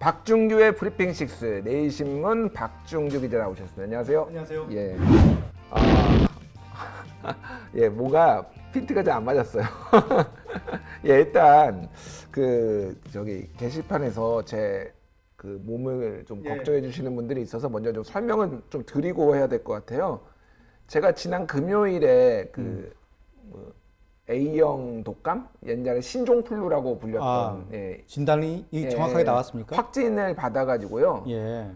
박중규의 브리핑 식스 내일신문 박중규 기자 나오셨습니다. 안녕하세요. 안녕하세요. 예. 예, 뭐가 핀트가 잘 안 맞았어요. 예, 일단 저기 게시판에서 제 그 몸을 좀 예. 걱정해 주시는 분들이 있어서 먼저 좀 설명은 좀 드리고 해야 될 것 같아요. 제가 지난 금요일에 뭐 A형 독감? 옛날에 신종플루라고 불렸던 예, 진단이 정확하게 나왔습니까? 확진을 받아가지고요. 예.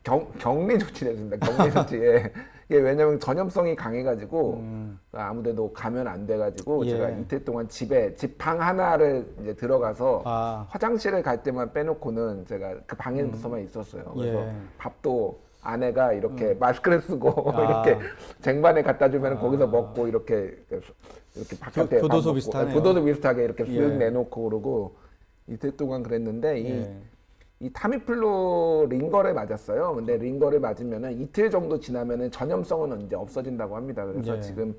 격리 조치를 했습니다. 격리 조치에. 이게 왜냐면 전염성이 강해가지고 아무데도 가면 안 돼가지고 예. 제가 이틀 동안 집 방 하나를 이제 들어가서 화장실을 갈 때만 빼놓고는 제가 그 방에서만 있었어요. 그래서 예. 밥도 아내가 이렇게 마스크를 쓰고 이렇게 쟁반에 갖다 주면 거기서 먹고 이렇게 바깥에 교도소 밥 먹고, 비슷하네요. 교도소 비슷하게 이렇게 쓱 예. 내놓고 그러고 이틀 동안 그랬는데 예. 이 타미플루 링거를 맞았어요. 근데 링거를 맞으면은 이틀 정도 지나면은 전염성은 이제 없어진다고 합니다. 그래서 예. 지금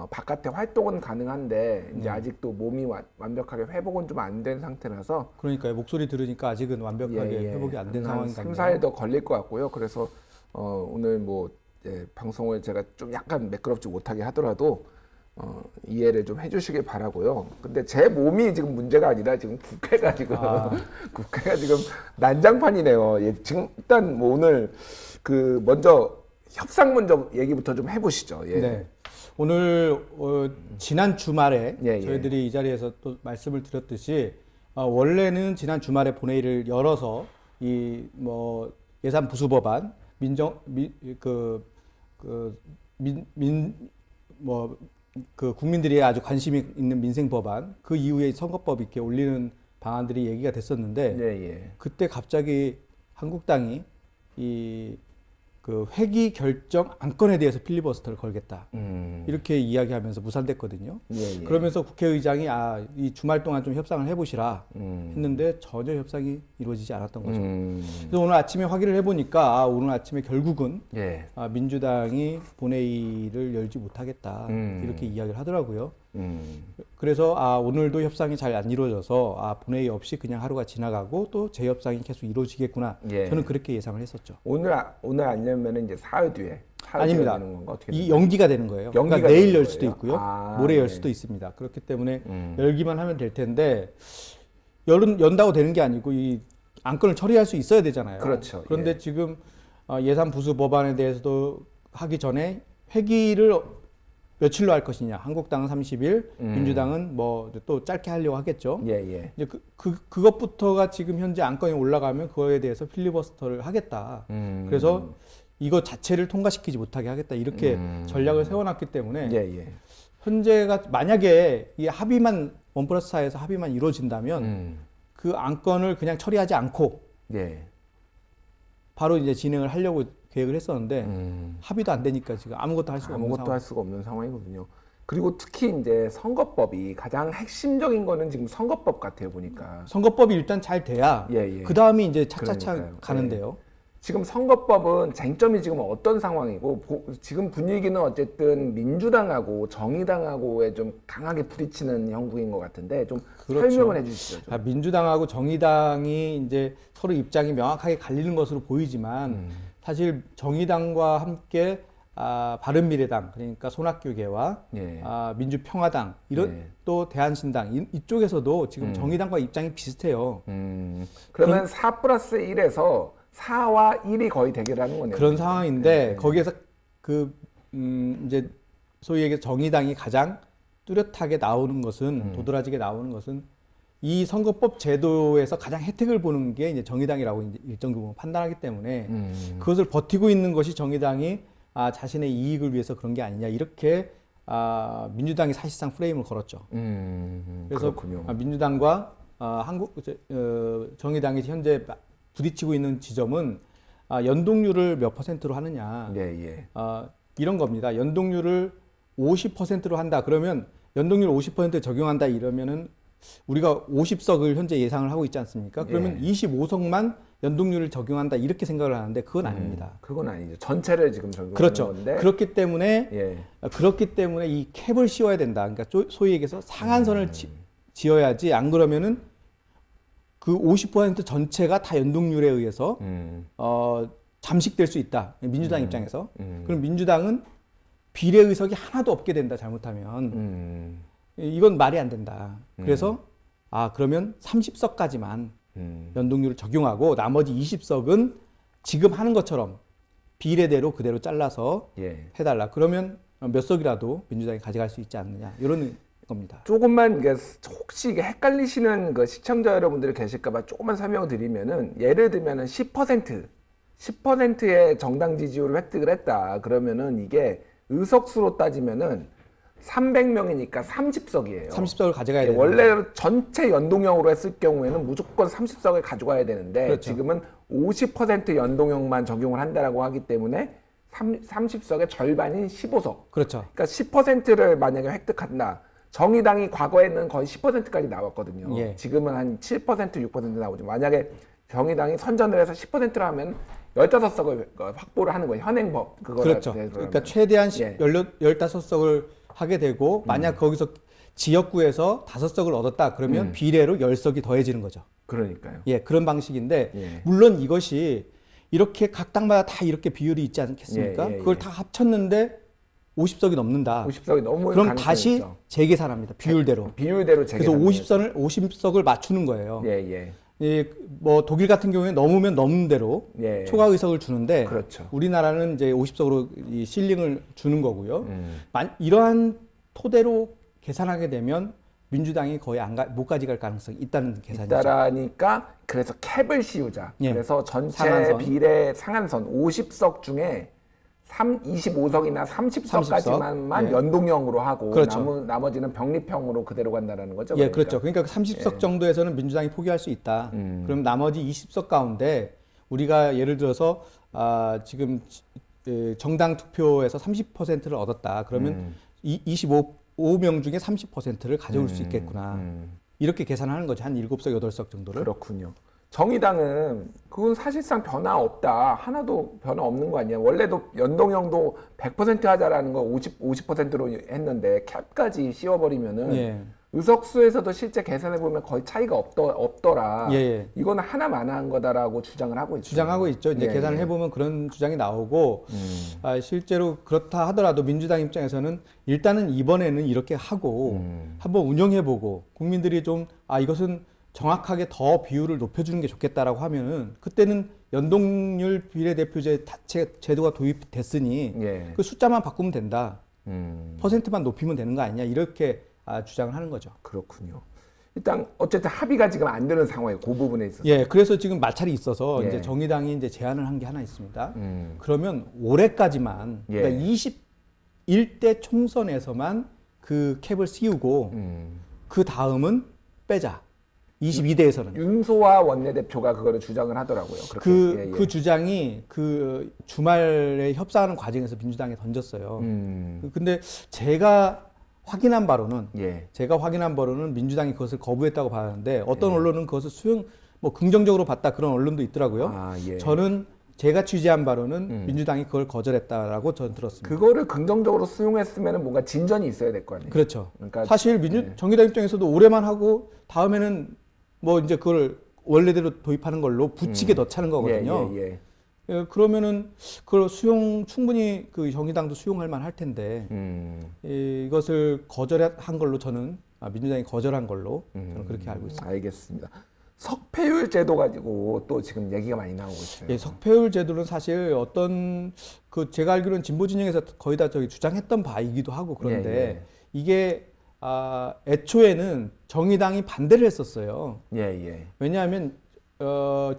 바깥에 활동은 가능한데 이제 아직도 몸이 완벽하게 회복은 좀 안 된 상태라서 그러니까요. 목소리 들으니까 아직은 완벽하게 회복이 안 된 상황인 것 3, 같네요. 4일 더 걸릴 것 같고요. 그래서 오늘 뭐 방송을 제가 좀 약간 매끄럽지 못하게 하더라도 이해를 좀 해주시길 바라고요. 근데 제 몸이 지금 문제가 아니라 지금 국회가 지금 국회가 지금 난장판이네요. 예, 지금 일단 뭐 오늘 먼저 협상 얘기부터 좀 해보시죠. 예. 네. 오늘 지난 주말에 예, 예. 저희들이 이 자리에서 또 말씀을 드렸듯이 원래는 지난 주말에 본회의를 열어서 이 뭐 예산 부수 법안 국민들이 아주 관심이 있는 민생 법안 그 이후에 선거법 이렇게 올리는 방안들이 얘기가 됐었는데 예, 예. 그때 갑자기 한국당이 그 회기 결정 안건에 대해서 필리버스터를 걸겠다 이렇게 이야기하면서 무산됐거든요. 예, 예. 그러면서 국회의장이 이 주말 동안 좀 협상을 해보시라 했는데 전혀 협상이 이루어지지 않았던 거죠. 그래서 오늘 아침에 확인을 해보니까 오늘 아침에 결국은 예. 민주당이 본회의를 열지 못하겠다 이렇게 이야기를 하더라고요. 그래서 오늘도 협상이 잘 안 이루어져서 본회의 없이 그냥 하루가 지나가고 또 재협상이 계속 이루어지겠구나. 예. 저는 그렇게 예상을 했었죠. 오늘 아니면은 이제 사흘 뒤에 아닙니다. 되는 건가? 어떻게 이 연기가 되는 거예요. 연기가 그러니까 내일 되는 열 수도 거예요? 있고요. 아, 모레 열 네. 수도 있습니다. 그렇기 때문에 열기만 하면 될 텐데 연다고 되는 게 아니고 이 안건을 처리할 수 있어야 되잖아요. 그렇죠. 그런데 예. 지금 예산 부수 법안에 대해서도 하기 전에 회기를 며칠로 할 것이냐. 한국당은 30일, 민주당은 뭐 또 짧게 하려고 하겠죠. 예, 예. 이제 그것부터가 지금 현재 안건이 올라가면 그거에 대해서 필리버스터를 하겠다. 그래서 이거 자체를 통과시키지 못하게 하겠다. 이렇게 전략을 세워놨기 때문에 예, 예. 현재가 만약에 이 합의만 1+4에서 합의만 이루어진다면 그 안건을 그냥 처리하지 않고 예. 바로 이제 진행을 하려고 계획을 했었는데 합의도 안 되니까 지금 아무것도 할 수가 없는 아무것도 상황. 할 수가 없는 상황이거든요. 그리고 특히 이제 선거법이 가장 핵심적인 거는 지금 선거법 같아요, 보니까. 선거법이 일단 잘 돼야 예, 예. 그 다음이 이제 차차차 그러니까요. 가는데요. 지금 선거법은 쟁점이 지금 어떤 상황이고 지금 분위기는 어쨌든 민주당하고 정의당하고에 좀 강하게 부딪히는 형국인 것 같은데 좀 그렇죠. 설명을 해주시죠. 좀. 민주당하고 정의당이 이제 서로 입장이 명확하게 갈리는 것으로 보이지만 사실 정의당과 함께 바른미래당 그러니까 손학규계와 예. 민주평화당 이런 예. 또 대한신당 이쪽에서도 지금 정의당과 입장이 비슷해요. 그러면 4+1에서 4와 1이 거의 대결하는 거네요. 그런 상황인데 네. 거기에서 이제 소위 얘기해 정의당이 가장 뚜렷하게 나오는 것은 도드라지게 나오는 것은 이 선거법 제도에서 가장 혜택을 보는 게 이제 정의당이라고 이제 일정 부분 판단하기 때문에 그것을 버티고 있는 것이 정의당이 자신의 이익을 위해서 그런 게 아니냐 이렇게 민주당이 사실상 프레임을 걸었죠. 그래서 그렇군요. 민주당과 정의당이 현재 부딪히고 있는 지점은 연동률을 몇 %로 하느냐 예, 예. 이런 겁니다. 연동률을 50%로 한다. 그러면 연동률 50% 적용한다 이러면은 우리가 50석을 현재 예상을 하고 있지 않습니까? 그러면 예. 25석만 연동률을 적용한다 이렇게 생각을 하는데 그건 아닙니다. 그건 아니죠. 전체를 지금 적용하는 그렇죠. 건데. 그렇기 때문에 예. 이 캡을 씌워야 된다. 그러니까 소위 얘기해서 상한선을 지어야지 안 그러면은 그 50% 전체가 다 연동률에 의해서 잠식될 수 있다. 민주당 입장에서. 그럼 민주당은 비례 의석이 하나도 없게 된다. 잘못하면 이건 말이 안 된다. 그래서 그러면 30석까지만 연동률을 적용하고 나머지 20석은 지금 하는 것처럼 비례대로 그대로 잘라서 해달라. 그러면 몇 석이라도 민주당이 가져갈 수 있지 않느냐. 이런 겁니다. 조금만 이게 혹시 이게 헷갈리시는 그 시청자 여러분들이 계실까봐 조금만 설명을 드리면은 예를 들면은 10%의 정당 지지율을 획득을 했다. 그러면은 이게 의석수로 따지면은 300명이니까 30석이에요. 30석을 가져가야 돼요. 원래 전체 연동형으로 했을 경우에는 무조건 30석을 가져가야 되는데 그렇죠. 지금은 50% 연동형만 적용을 한다라고 하기 때문에 30석의 절반인 15석. 그렇죠. 그러니까 10%를 만약에 획득한다. 정의당이 과거에는 거의 10%까지 나왔거든요. 예. 지금은 한 7%, 6% 나오죠. 만약에 정의당이 선전을 해서 10%를 하면 15석을 확보를 하는 거예요. 현행법. 그렇죠. 그러니까 최대한 15석을 하게 되고 만약 거기서 지역구에서 5석을 얻었다 그러면 비례로 10석이 더해지는 거죠. 그러니까요. 예, 그런 방식인데 예. 물론 이것이 이렇게 각 당마다 다 이렇게 비율이 있지 않겠습니까? 예. 그걸 다 합쳤는데 50석이 넘는다. 50석이 넘을 그럼 가능성이 다시 있죠. 재계산합니다. 비율대로. 비율대로 그래서 50석을 맞추는 거예요. 예. 뭐 독일 같은 경우에 넘으면 넘는 대로 예. 초과 의석을 주는데 그렇죠. 우리나라는 이제 50석으로 이 실링을 주는 거고요. 이러한 토대로 계산하게 되면 민주당이 거의 못 가져갈 가능성이 있다는 계산이죠. 있다라니까 그래서 캡을 씌우자. 예. 그래서 전체 상한선. 비례 상한선 50석 중에 25석이나 30석까지만 예. 연동형으로 하고 그렇죠. 나머지는 병립형으로 그대로 간다라는 거죠. 예, 그렇죠. 그러니까 30석 예. 정도에서는 민주당이 포기할 수 있다. 그럼 나머지 20석 가운데 우리가 예를 들어서 지금 정당 투표에서 30%를 얻었다. 그러면 25명 중에 30%를 가져올 수 있겠구나. 이렇게 계산하는 거죠. 한 7석, 8석 정도를. 그렇군요. 정의당은 그건 사실상 변화 없다. 하나도 변화 없는 거 아니야. 원래도 연동형도 100% 하자라는 거 50%로 했는데 캡까지 씌워버리면은 예. 의석수에서도 실제 계산해 보면 거의 차이가 없더라. 예. 이거는 하나만 한 거다라고 주장을 하고 있죠. 주장하고 있죠. 이제 예, 계산을 예. 해보면 그런 주장이 나오고 실제로 그렇다 하더라도 민주당 입장에서는 일단은 이번에는 이렇게 하고 한번 운영해보고 국민들이 좀 이것은 정확하게 더 비율을 높여주는 게 좋겠다라고 하면은 그때는 연동률 비례대표제 제도가 도입됐으니 예. 그 숫자만 바꾸면 된다. 퍼센트만 높이면 되는 거 아니냐 이렇게 주장을 하는 거죠. 그렇군요. 일단 어쨌든 합의가 지금 안 되는 상황이에요. 그 부분에 있어서. 예, 그래서 지금 마찰이 있어서 예. 이제 정의당이 이제 제안을 한 게 하나 있습니다. 그러면 올해까지만 예. 그러니까 21대 총선에서만 그 캡을 씌우고 그 다음은 빼자. 22대에서는 윤소아 원내대표가 그거를 주장을 하더라고요. 그렇게. 그 주장이 그 주말에 협상하는 과정에서 민주당에 던졌어요. 근데 제가 확인한 바로는 민주당이 그것을 거부했다고 봤는데 어떤 언론은 그것을 긍정적으로 봤다 그런 언론도 있더라고요. 예. 저는 제가 취재한 바로는 민주당이 그걸 거절했다라고 저는 들었습니다. 그거를 긍정적으로 수용했으면 뭔가 진전이 있어야 될 거 아니에요. 그렇죠. 그러니까 사실 정의당 입장에서도 올해만 하고 다음에는 뭐 이제 그걸 원래대로 도입하는 걸로 붙이게 넣자는 거거든요. 예. 그러면은 그걸 충분히 그 정의당도 수용할 만할 텐데 이것을 거절한 걸로 저는 민주당이 거절한 걸로 저는 그렇게 알고 있습니다. 알겠습니다. 석패율 제도 가지고 또 지금 얘기가 많이 나오고 있어요. 예, 석패율 제도는 사실 어떤 제가 알기로는 진보 진영에서 거의 다 주장했던 바이기도 하고 그런데 이게 애초에는 정의당이 반대를 했었어요. 왜냐하면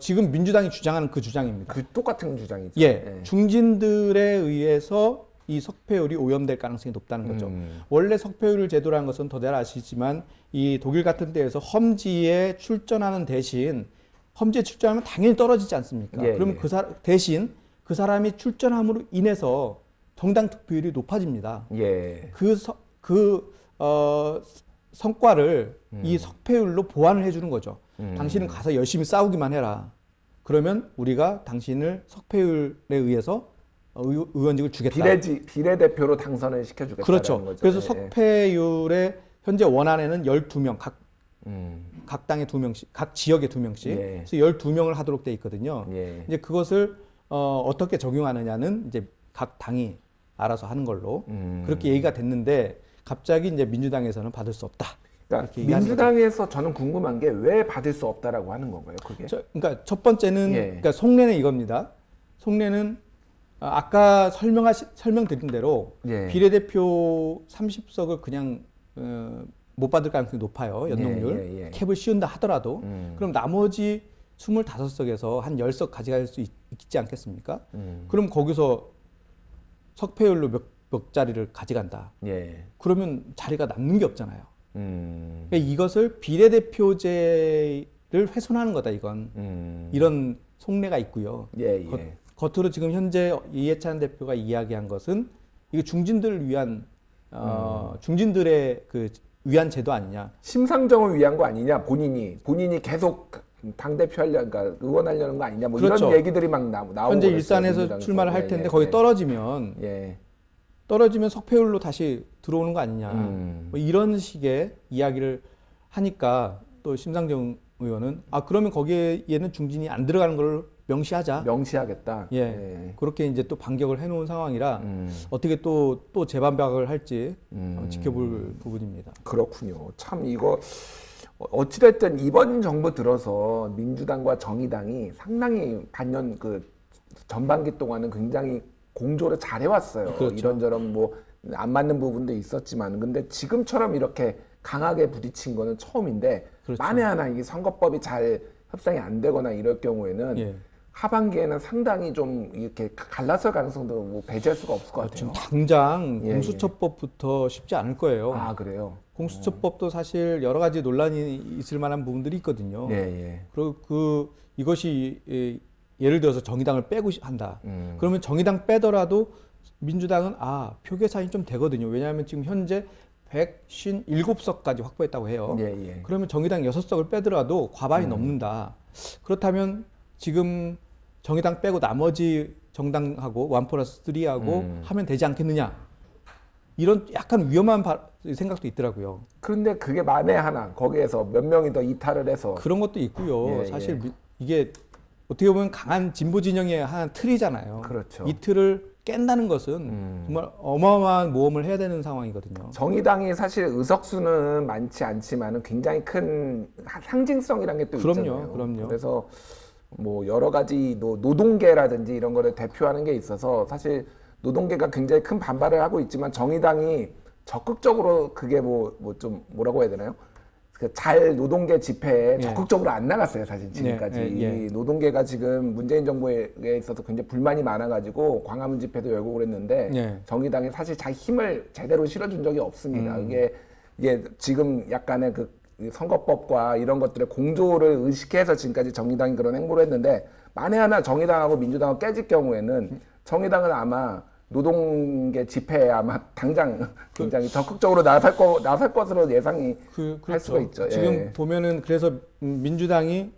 지금 민주당이 주장하는 그 주장입니다. 그 똑같은 주장이죠. 중진들에 의해서 이 석패율이 오염될 가능성이 높다는 거죠. 원래 석패율 제도라는 것은 더 잘 아시지만 이 독일 같은 데에서 험지에 출전하는 대신 험지에 출전하면 당연히 떨어지지 않습니까? 그러면 대신 그 사람이 출전함으로 인해서 정당 득표율이 높아집니다. 성과를 이 석패율로 보완을 해주는 거죠. 당신은 가서 열심히 싸우기만 해라. 그러면 우리가 당신을 석패율에 의해서 의원직을 주겠다. 비례대표로 당선을 시켜주겠다는 그렇죠. 거죠. 그래서 석패율에 현재 원안에는 12명 각 각 당에 2명씩, 각 지역에 2명씩, 예. 그래서 12명을 하도록 돼 있거든요. 예. 이제 그것을 어떻게 적용하느냐는 이제 각 당이 알아서 하는 걸로 그렇게 얘기가 됐는데 갑자기 이제 민주당에서는 받을 수 없다. 그러니까 이렇게 얘기하는 민주당에서 저는 궁금한 게 왜 받을 수 없다라고 하는 건가요? 그게? 그러니까 첫 번째는 예. 그러니까 속내는 이겁니다. 속내는 아까 설명드린 대로 예. 비례대표 30석을 그냥 못 받을 가능성이 높아요. 연동률. 예, 예, 예. 캡을 씌운다 하더라도. 그럼 나머지 25석에서 한 10석 가져갈 수 있지 않겠습니까? 그럼 거기서 석패율로 몇 자리를 가져간다. 예. 그러면 자리가 남는 게 없잖아요. 음. 그러니까 이것을 비례대표제를 훼손하는 거다, 이건. 이런 속내가 있고요. 예, 예. 겉으로 지금 현재 이해찬 대표가 이야기한 것은 이거 중진들을 위한 중진들의 그 위한 제도 아니냐. 심상정을 위한 거 아니냐? 본인이 계속 당 대표 하려, 그러니까 의원하려는 거 아니냐? 뭐 그렇죠. 이런 얘기들이 막 나오고 현재 그랬어요, 일산에서 민주당에서. 출마를 할 예, 텐데 예, 거기 예. 떨어지면 예. 석패율로 다시 들어오는 거 아니냐. 뭐 이런 식의 이야기를 하니까 또 심상정 의원은 그러면 거기에는 중진이 안 들어가는 걸 명시하자. 명시하겠다. 예. 그렇게 이제 또 반격을 해놓은 상황이라 어떻게 또 재반박을 할지 지켜볼 부분입니다. 그렇군요. 참 이거 어찌됐든 이번 정부 들어서 민주당과 정의당이 상당히 반년 그 전반기 동안은 굉장히 공조를 잘 해왔어요. 그렇죠. 이런저런 뭐 안 맞는 부분도 있었지만 근데 지금처럼 이렇게 강하게 부딪힌 거는 처음인데 그렇죠. 만에 하나 이 선거법이 잘 협상이 안 되거나 이럴 경우에는 예. 하반기에는 상당히 좀 이렇게 갈라설 가능성도 뭐 배제할 수가 없을 것 같아요. 지금 당장 예, 공수처법부터 쉽지 않을 거예요. 그래요? 공수처법도 사실 여러 가지 논란이 있을 만한 부분들이 있거든요. 예, 예. 그리고 이것이 예를 들어서 정의당을 빼고 한다. 음. 그러면 정의당 빼더라도 민주당은 표 계산이 좀 되거든요. 왜냐하면 지금 현재 157석까지 확보했다고 해요. 예, 예. 그러면 정의당 6석을 빼더라도 과반이 넘는다. 그렇다면 지금 정의당 빼고 나머지 정당하고 1+3하고 하면 되지 않겠느냐. 이런 약간 위험한 생각도 있더라고요. 그런데 그게 만에 하나 거기에서 몇 명이 더 이탈을 해서 그런 것도 있고요. 예, 사실 이게 어떻게 보면 강한 진보 진영의 한 틀이잖아요. 그렇죠. 이 틀을 깬다는 것은 정말 어마어마한 모험을 해야 되는 상황이거든요. 정의당이 사실 의석수는 많지 않지만은 굉장히 큰 상징성이라는 게 또 있잖아요. 그럼요. 그래서 뭐 여러 가지 노동계라든지 이런 거를 대표하는 게 있어서 사실 노동계가 굉장히 큰 반발을 하고 있지만 정의당이 적극적으로 그게 뭐 좀 뭐라고 해야 되나요? 잘 노동계 집회에 적극적으로 안 나갔어요, 사실 지금까지. 노동계가 지금 문재인 정부에 있어서 굉장히 불만이 많아가지고 광화문 집회도 열고 그랬는데 정의당이 사실 잘 힘을 제대로 실어준 적이 없습니다. 이게 지금 약간의 그 선거법과 이런 것들의 공조를 의식해서 지금까지 정의당이 그런 행보를 했는데 만에 하나 정의당하고 민주당하고 깨질 경우에는 정의당은 아마 노동계 집회에 아마 당장 굉장히 적극적으로 나설 것으로 예상이 할 수가 있죠. 지금 보면은 그래서 민주당이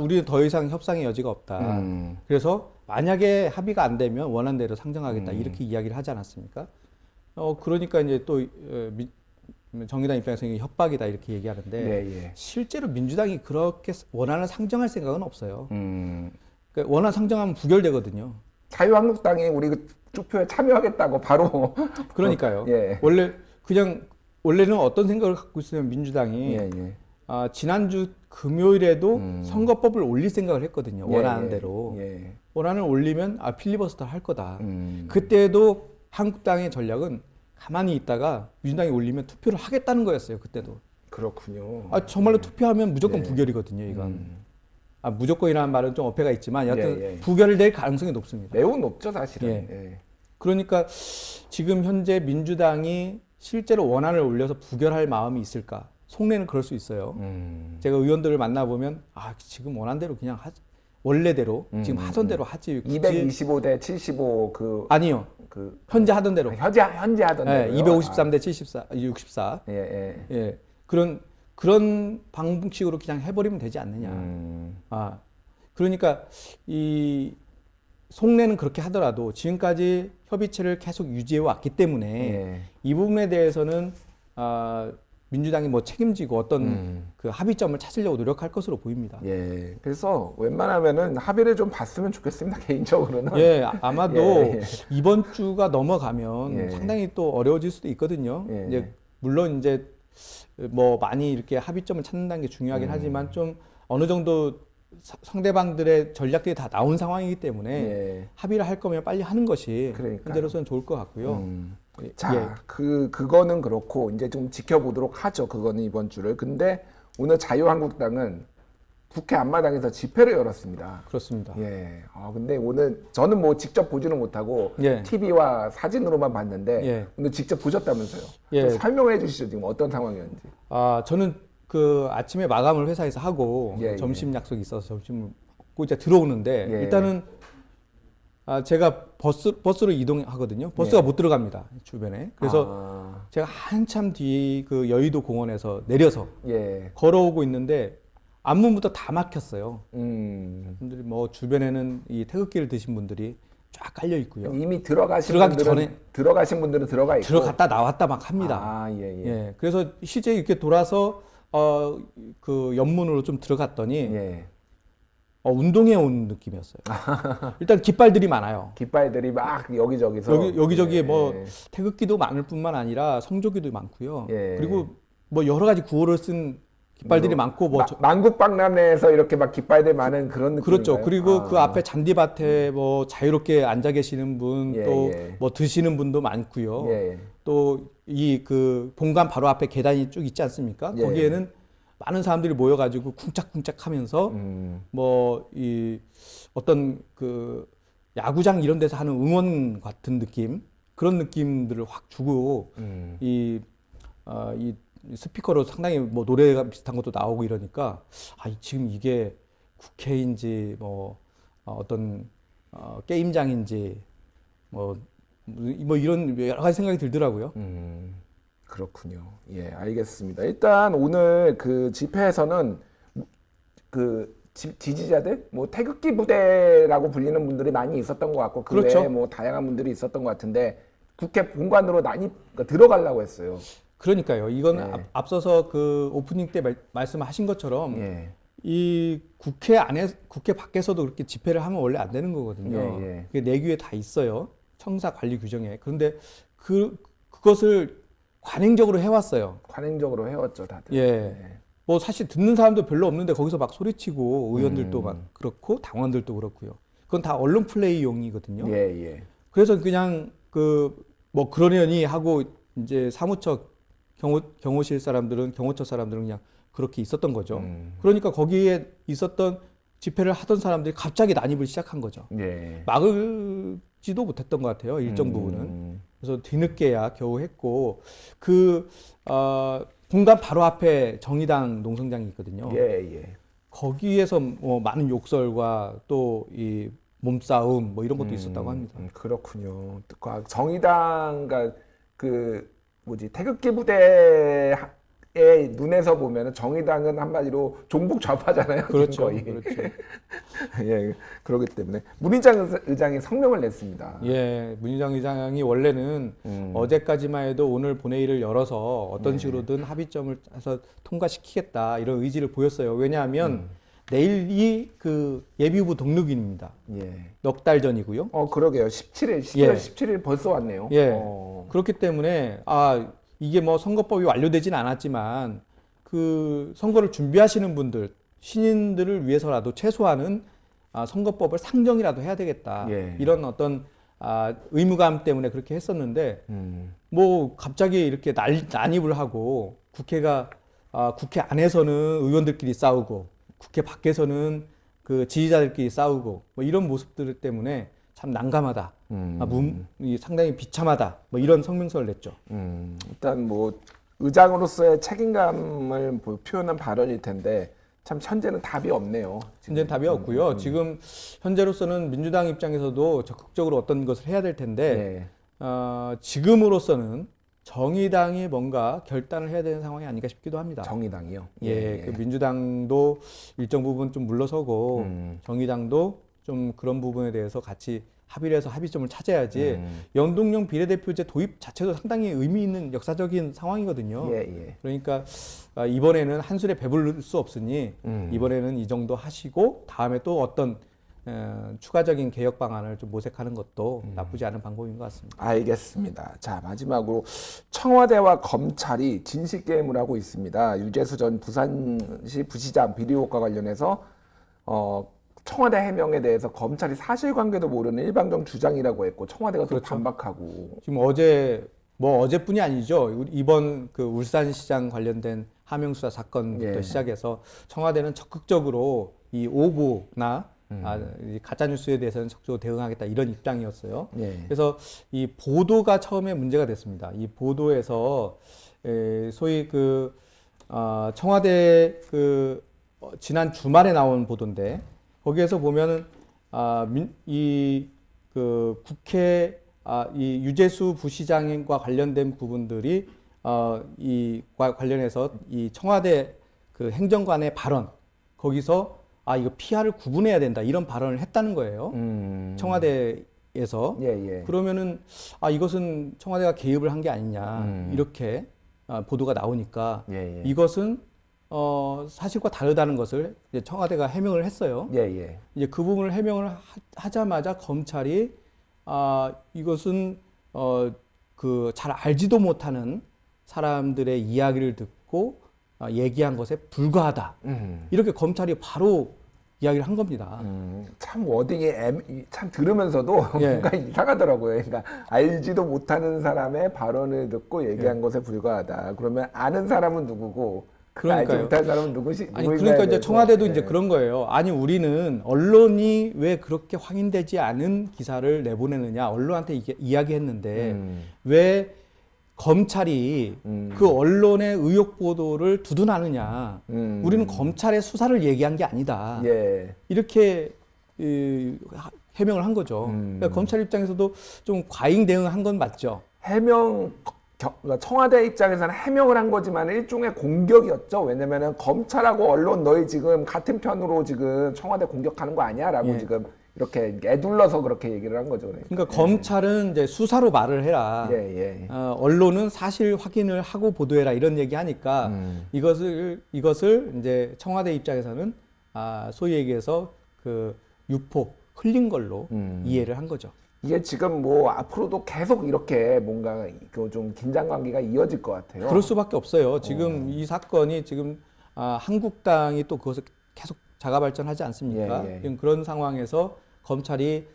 우리는 더 이상 협상의 여지가 없다. 그래서 만약에 합의가 안 되면 원안대로 상정하겠다 이렇게 이야기를 하지 않았습니까? 그러니까 이제 또 정의당 입장에서는 협박이다 이렇게 얘기하는데 실제로 민주당이 그렇게 원안을 상정할 생각은 없어요. 그러니까 원안 상정하면 부결되거든요. 자유한국당이 우리 그 투표에 참여하겠다고 바로 그러니까요. 원래는 어떤 생각을 갖고 있으면 민주당이 지난주 금요일에도 선거법을 올릴 생각을 했거든요. 원안대로. 원안을 올리면 필리버스터 할 거다. 그때도 한국당의 전략은 가만히 있다가 민주당이 올리면 투표를 하겠다는 거였어요. 그때도. 그렇군요. 정말로 투표하면 무조건 부결이거든요. 이건. 무조건이라는 말은 좀 어폐가 있지만 여하튼 부결될 가능성이 높습니다. 매우 높죠, 사실은. 그러니까 지금 현재 민주당이 실제로 원안을 올려서 부결할 마음이 있을까? 속내는 그럴 수 있어요. 제가 의원들을 만나보면 지금 원안대로 그냥 원래대로 지금 하던 대로 하지. 225대 75 아니요. 현재 하던 대로. 현재 하던 대로. 253대 64. 그런 방식으로 그냥 해버리면 되지 않느냐. 그러니까 이 속내는 그렇게 하더라도 지금까지 협의체를 계속 유지해 왔기 때문에 이 부분에 대해서는 민주당이 뭐 책임지고 어떤 그 합의점을 찾으려고 노력할 것으로 보입니다. 예. 그래서 웬만하면은 합의를 좀 봤으면 좋겠습니다. 개인적으로는. 예, 아마도 예, 예. 이번 주가 넘어가면 예. 상당히 또 어려워질 수도 있거든요. 예. 이제 물론 이제 뭐 많이 이렇게 합의점을 찾는다는 게 중요하긴 하지만 좀 어느 정도 상대방들의 전략들이 다 나온 상황이기 때문에 예. 합의를 할 거면 빨리 하는 것이 그러니까요. 현재로서는 좋을 것 같고요. 자, 예. 그거는 그렇고 이제 좀 지켜보도록 하죠. 그거는 이번 주를. 근데 오늘 자유한국당은 국회 앞마당에서 집회를 열었습니다. 그렇습니다. 예. 근데 오늘 저는 뭐 직접 보지는 못하고 예. TV와 사진으로만 봤는데 예. 오늘 직접 보셨다면서요? 예. 좀 설명해 주시죠. 지금 어떤 상황이었는지. 저는 그 아침에 마감을 회사에서 하고 예, 점심 약속이 있어서 점심을 먹고 이제 들어오는데 예. 일단은 제가 버스로 이동하거든요. 버스가 예. 못 들어갑니다. 주변에. 그래서 제가 한참 뒤 그 여의도 공원에서 내려서 예. 걸어오고 있는데 앞문부터 다 막혔어요. 음. 분들이 뭐 주변에는 이 태극기를 드신 분들이 쫙 깔려 있고요. 이미 들어가신 들어가기 분들은 전에 들어가신 분들은 들어가 있고 들어갔다 나왔다 막 합니다. 예, 예. 예. 그래서 실제 이렇게 돌아서 그 옆문으로 좀 들어갔더니 예. 운동회 온 느낌이었어요. 일단 깃발들이 많아요. 깃발들이 막 여기저기서 여기저기에 예. 뭐 태극기도 많을 뿐만 아니라 성조기도 많고요. 예. 그리고 뭐 여러 가지 구호를 쓴 깃발들이 많고 뭐 만국박람회에서 이렇게 막 깃발들 많은 그런 느낌. 그렇죠. 그리고 그 앞에 잔디밭에 뭐 자유롭게 앉아 계시는 분, 예, 또 예. 뭐 드시는 분도 많고요. 예. 또 이 그 본관 바로 앞에 계단이 쭉 있지 않습니까? 예. 거기에는 많은 사람들이 모여가지고 쿵짝쿵짝하면서 뭐 이 어떤 그 야구장 이런 데서 하는 응원 같은 느낌 그런 느낌들을 확 주고 이 스피커로 상당히 뭐 노래가 비슷한 것도 나오고 이러니까 지금 이게 국회인지 뭐 어떤 게임장인지 뭐 이런 여러 가지 생각이 들더라고요. 그렇군요. 예, 알겠습니다. 일단 오늘 그 집회에서는 그 지지자들 뭐 태극기 부대라고 불리는 분들이 많이 있었던 것 같고 그 그렇죠. 외에 뭐 다양한 분들이 있었던 것 같은데 국회 본관으로 그러니까 들어가려고 했어요. 그러니까요. 이건 예. 앞서서 그 오프닝 때 말씀하신 것처럼 예. 이 국회 밖에서도 그렇게 집회를 하면 원래 안 되는 거거든요. 예, 예. 그게 내규에 다 있어요. 청사 관리 규정에. 그런데 그것을 관행적으로 해왔어요. 관행적으로 해왔죠, 다들. 예. 뭐 사실 듣는 사람도 별로 없는데 거기서 막 소리치고 의원들도 막 그렇고 당원들도 그렇고요. 그건 다 언론 플레이용이거든요. 예, 예. 그래서 그냥 뭐 그러려니 하고 이제 사무처 경호처 사람들은 그냥 그렇게 있었던 거죠. 그러니까 거기에 있었던 집회를 하던 사람들이 갑자기 난입을 시작한 거죠. 예. 막을지도 못했던 것 같아요. 일정 부분은. 그래서 뒤늦게야 겨우 했고 본관 바로 앞에 정의당 농성장이 있거든요. 예, 예. 거기에서 뭐 많은 욕설과 또 이 몸싸움 뭐 이런 것도 있었다고 합니다. 그렇군요. 정의당과 태극기 부대의 눈에서 보면 정의당은 한마디로 종북 좌파잖아요. 그렇죠. 거의. 그렇죠. 예, 그렇기 때문에 문희장 의장이 성명을 냈습니다. 예, 문희장 의장이 원래는 어제까지만 해도 오늘 본회의를 열어서 어떤 식으로든 합의점을 해서 통과시키겠다 이런 의지를 보였어요. 왜냐하면 내일이 그 예비후보 등록일입니다. 예. 넉 달 전이고요. 그러게요. 17일, 10월 예. 17일 벌써 왔네요. 예. 그렇기 때문에 이게 뭐 선거법이 완료되진 않았지만 그 선거를 준비하시는 분들, 신인들을 위해서라도 최소한은 선거법을 상정이라도 해야 되겠다. 예. 이런 어떤 의무감 때문에 그렇게 했었는데 뭐 갑자기 이렇게 난입을 하고 국회 안에서는 의원들끼리 싸우고 국회 밖에서는 그 지지자들끼리 싸우고 뭐 이런 모습들 때문에 참 난감하다. 상당히 비참하다. 뭐 이런 성명서를 냈죠. 일단 뭐 의장으로서의 책임감을 표현한 발언일 텐데 참 현재는 답이 없네요. 현재는 답이 없고요. 지금 현재로서는 민주당 입장에서도 적극적으로 어떤 것을 해야 될 텐데 지금으로서는 정의당이 뭔가 결단을 해야 되는 상황이 아닌가 싶기도 합니다. 정의당이요? 그 민주당도 일정 부분 좀 물러서고 정의당도 좀 그런 부분에 대해서 같이 합의를 해서 합의점을 찾아야지 연동형 비례대표제 도입 자체도 상당히 의미 있는 역사적인 상황이거든요. 예, 예. 그러니까 이번에는 한술에 배부를 수 없으니 이번에는 이 정도 하시고 다음에 또 어떤 추가적인 개혁 방안을 좀 모색하는 것도 나쁘지 않은 방법인 것 같습니다. 알겠습니다. 자, 마지막으로 청와대와 검찰이 진실 게임을 하고 있습니다. 유재수 전 부산시 부시장 비리 의혹과 관련해서 청와대 해명에 대해서 검찰이 사실관계도 모르는 일방적 주장이라고 했고 청와대가 또 그렇죠. 반박하고. 지금 어제뿐이 아니죠. 이번 그 울산시장 관련된 하명수사 사건부터 예. 시작해서 청와대는 적극적으로 이 오보나 이 가짜 뉴스에 대해서는 적극적으로 대응하겠다 이런 입장이었어요. 예. 그래서 이 보도가 처음에 문제가 됐습니다. 이 보도에서 소위 청와대 지난 주말에 나온 보도인데 거기에서 보면은 국회 이 유재수 부시장과 관련된 부분들이 관련해서 이 청와대 그 행정관의 발언 거기서 이거 PR을 구분해야 된다 이런 발언을 했다는 거예요. 청와대에서. 예, 예. 그러면은 이것은 청와대가 개입을 한 게 아니냐 이렇게 보도가 나오니까 예, 예. 이것은 사실과 다르다는 것을 이제 청와대가 해명을 했어요. 예, 예. 이제 그 부분을 해명을 하자마자 검찰이 이것은 잘 알지도 못하는 사람들의 이야기를 듣고 얘기한 것에 불과하다. 이렇게 검찰이 바로 이야기를 한 겁니다. 참 워딩이 참 들으면서도 예. 뭔가 이상하더라고요. 그러니까 알지도 못하는 사람의 발언을 듣고 얘기한 것에 불과하다. 그러면 아는 사람은 누구고 알지 그러니까요. 못하는 사람은 누구인가에 그러니까 이제 대해서, 청와대도 예. 이제 그런 거예요. 아니 우리는 언론이 왜 그렇게 확인되지 않은 기사를 내보내느냐 언론한테 이야기했는데 왜 검찰이 그 언론의 의혹 보도를 두둔하느냐. 우리는 검찰의 수사를 얘기한 게 아니다. 예. 이렇게 해명을 한 거죠. 그러니까 검찰 입장에서도 좀 과잉 대응한 건 맞죠. 그러니까 청와대 입장에서는 해명을 한 거지만 일종의 공격이었죠. 왜냐면은 검찰하고 언론 너희 지금 같은 편으로 지금 청와대 공격하는 거 아니야라고 예. 지금 이렇게 애둘러서 그렇게 얘기를 한 거죠. 그러니까 검찰은 이제 수사로 말을 해라. 예, 예. 언론은 사실 확인을 하고 보도해라 이런 얘기하니까 이것을 이제 청와대 입장에서는 소위 얘기해서 그 유포 흘린 걸로 이해를 한 거죠. 이게 지금 뭐 앞으로도 계속 이렇게 뭔가 좀 긴장 관계가 이어질 것 같아요. 그럴 수밖에 없어요. 지금 이 사건이 지금 한국당이 또 그것을 계속 자가 발전하지 않습니까? 예, 예. 지금 그런 상황에서 검찰이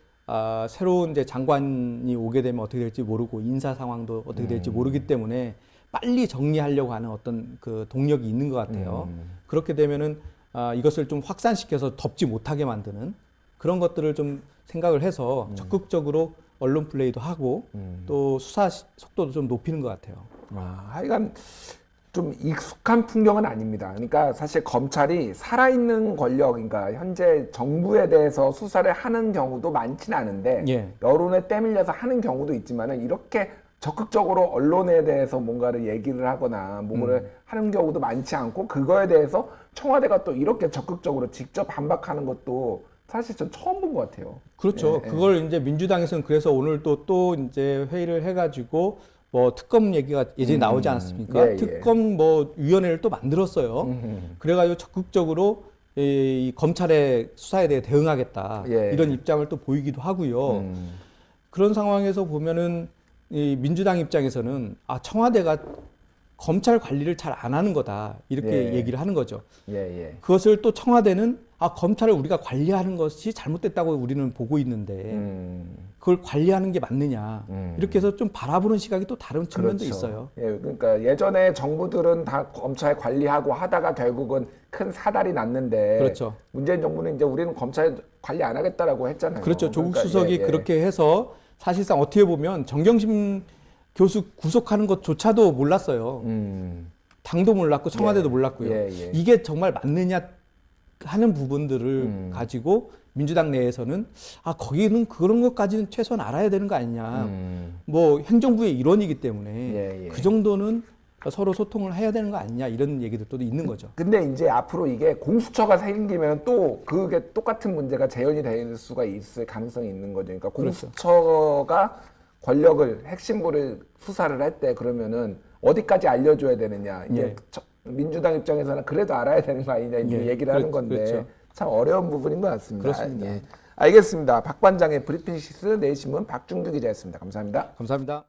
새로운 이제 장관이 오게 되면 어떻게 될지 모르고 인사 상황도 어떻게 될지 모르기 때문에 빨리 정리하려고 하는 어떤 그 동력이 있는 것 같아요. 그렇게 되면은 이것을 좀 확산시켜서 덮지 못하게 만드는 그런 것들을 좀 생각을 해서 적극적으로 언론 플레이도 하고 또 수사 속도도 좀 높이는 것 같아요. 하여간 좀 익숙한 풍경은 아닙니다. 그러니까 사실 검찰이 살아있는 권력, 그러니까 현재 정부에 대해서 수사를 하는 경우도 많지는 않은데 예. 여론에 때밀려서 하는 경우도 있지만은 이렇게 적극적으로 언론에 대해서 뭔가를 얘기를 하거나 뭐를 하는 경우도 많지 않고 그거에 대해서 청와대가 또 이렇게 적극적으로 직접 반박하는 것도 사실 전 처음 본 것 같아요. 그렇죠. 예, 그걸 이제 민주당에서는 그래서 오늘 또 이제 회의를 해가지고 뭐 특검 얘기가 예전에 나오지 않았습니까? 예, 예. 특검 뭐 위원회를 또 만들었어요. 그래가지고 적극적으로 이 검찰의 수사에 대해 대응하겠다 예. 이런 입장을 또 보이기도 하고요. 그런 상황에서 보면은 이 민주당 입장에서는 청와대가 검찰 관리를 잘 안 하는 거다 이렇게 예. 얘기를 하는 거죠. 예, 예. 그것을 또 청와대는 검찰을 우리가 관리하는 것이 잘못됐다고 우리는 보고 있는데 그걸 관리하는 게 맞느냐 이렇게 해서 좀 바라보는 시각이 또 다른 측면도 그렇죠. 있어요. 예, 그러니까 예전에 정부들은 다 검찰 관리하고 하다가 결국은 큰 사달이 났는데 그렇죠. 문재인 정부는 이제 우리는 검찰 관리 안 하겠다라고 했잖아요. 그렇죠. 조국 그러니까, 수석이 예, 예. 그렇게 해서 사실상 어떻게 보면 정경심 교수 구속하는 것조차도 몰랐어요. 당도 몰랐고 청와대도 예. 몰랐고요. 예, 예. 이게 정말 맞느냐 하는 부분들을 가지고 민주당 내에서는 거기는 그런 것까지는 최소한 알아야 되는 거 아니냐. 뭐 행정부의 일원이기 때문에 예, 예. 그 정도는 서로 소통을 해야 되는 거 아니냐 이런 얘기들도 있는 거죠. 근데 이제 앞으로 이게 공수처가 생기면 또 그게 똑같은 문제가 재현이 될 수가 있을 가능성이 있는 거죠. 그러니까 그렇죠. 공수처가 권력을 핵심부를 수사를 할 때 그러면은 어디까지 알려줘야 되느냐. 이게 예. 민주당 입장에서는 그래도 알아야 되는 거 아니냐 이제 예. 얘기를 하는 건데 그렇죠. 참 어려운 부분인 것 같습니다. 그렇습니다. 예. 알겠습니다. 박반장의 브리핑 시스 내일신문 박중규 기자였습니다. 감사합니다. 감사합니다.